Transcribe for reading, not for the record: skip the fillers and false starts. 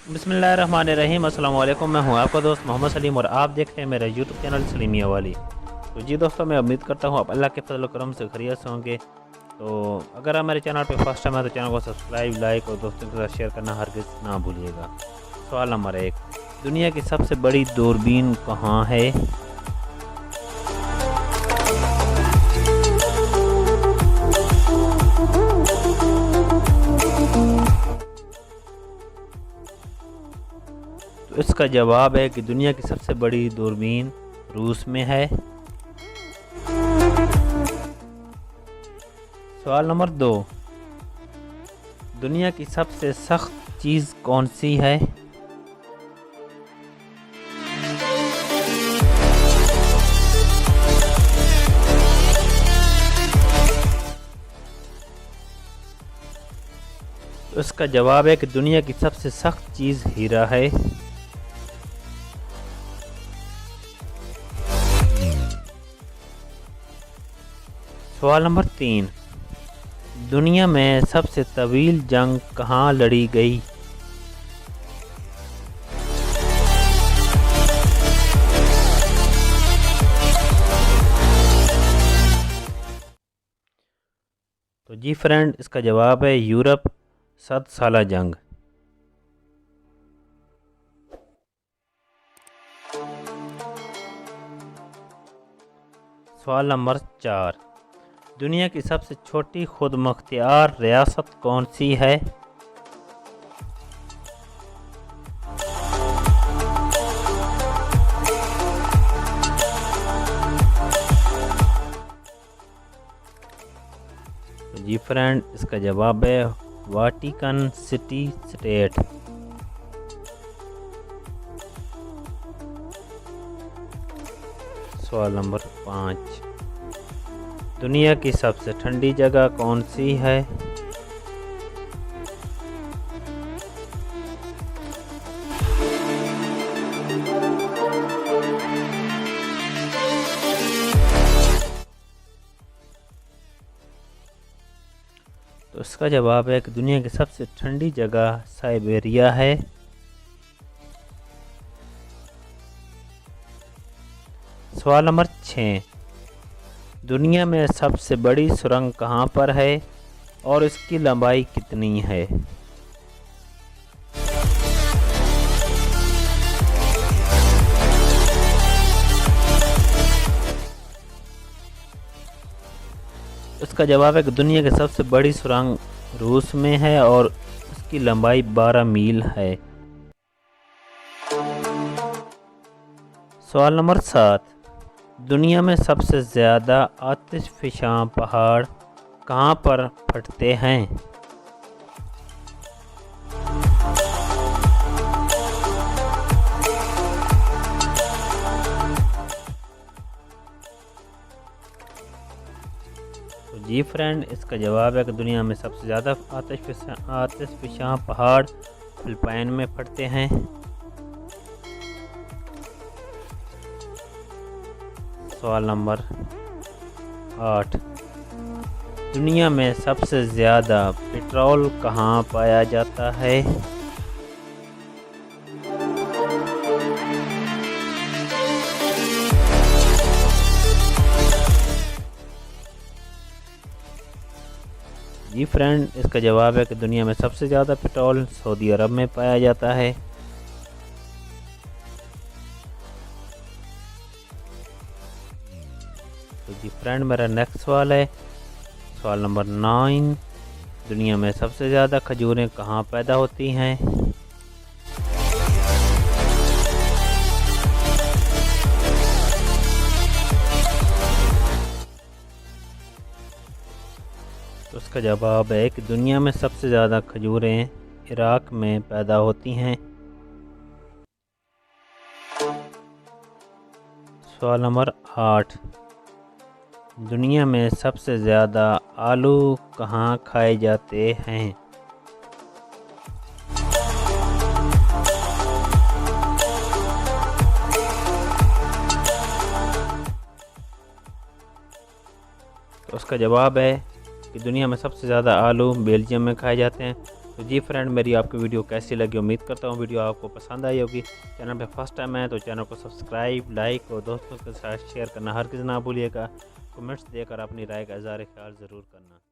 बिस्मिल्लाहिर्रहमानिर्रहीम। अस्सलाम वालेकुम। मैं हूं आपका दोस्त मोहम्मद सलीम और आप देख रहे हैं मेरा यूट्यूब चैनल सलीमिया वाली। तो जी दोस्तों, मैं उम्मीद करता हूं आप अल्लाह के फजल करम से खैरियत से होंगे। तो अगर आप मेरे चैनल पे फर्स्ट टाइम है तो चैनल को सब्सक्राइब, लाइक और दोस्तों के साथ शेयर करना हरगिज़ ना भूलिएगा। सवाल नंबर 1, दुनिया की सबसे बड़ी दूरबीन कहाँ है? तो इसका जवाब है कि दुनिया की सबसे बड़ी दूरबीन रूस में है। सवाल नंबर 2, दुनिया की सबसे सख्त चीज़ कौन सी है? तो इसका जवाब है कि दुनिया की सबसे सख्त चीज़ हीरा है। सवाल नंबर 3, दुनिया में सबसे तवील जंग कहाँ लड़ी गई? तो जी फ्रेंड, इसका जवाब है यूरोप 7 साला जंग। सवाल नंबर 4, दुनिया की सबसे छोटी खुद मुख्तियार रियासत कौन सी है? तो जी फ्रेंड, इसका जवाब है वाटिकन सिटी स्टेट। सवाल नंबर 5, दुनिया की सबसे ठंडी जगह कौन सी है? तो इसका जवाब है कि दुनिया की सबसे ठंडी जगह साइबेरिया है। सवाल नंबर 6, दुनिया में सबसे बड़ी सुरंग कहाँ पर है और इसकी लंबाई कितनी है? इसका जवाब है कि दुनिया की सबसे बड़ी सुरंग रूस में है और इसकी लंबाई 12 मील है। सवाल नंबर 7, दुनिया में सबसे ज़्यादा आतिशफ़शां पहाड़ कहाँ पर फटते हैं? तो जी फ्रेंड, इसका जवाब है कि दुनिया में सबसे ज़्यादा आतिशफ़शां पहाड़ फिलिपाइन में फटते हैं। सवाल नंबर 8, दुनिया में सबसे ज़्यादा पेट्रोल कहाँ पाया जाता है? जी फ्रेंड, इसका जवाब है कि दुनिया में सबसे ज़्यादा पेट्रोल सऊदी अरब में पाया जाता है। तो जी फ्रेंड, मेरा नेक्स्ट सवाल है सवाल नंबर 9, दुनिया में सबसे ज़्यादा खजूरें कहाँ पैदा होती हैं? तो उसका जवाब है कि दुनिया में सबसे ज़्यादा खजूरें इराक में पैदा होती हैं। सवाल नंबर 8, दुनिया में सबसे ज़्यादा आलू कहाँ खाए जाते हैं? तो उसका जवाब है कि दुनिया में सबसे ज़्यादा आलू बेल्जियम में खाए जाते हैं। تو جی فرینڈ میری آپ کی ویڈیو کیسی لگی، امید کرتا ہوں ویڈیو آپ کو پسند آئی ہوگی۔ چینل پہ فرسٹ ٹائم ہے تو چینل کو سبسکرائب، لائک اور دوستوں کے ساتھ شیئر کرنا ہرگز نہ بھولیے گا۔ کمنٹس دے کر اپنی رائے کا اظہار خیال ضرور کرنا۔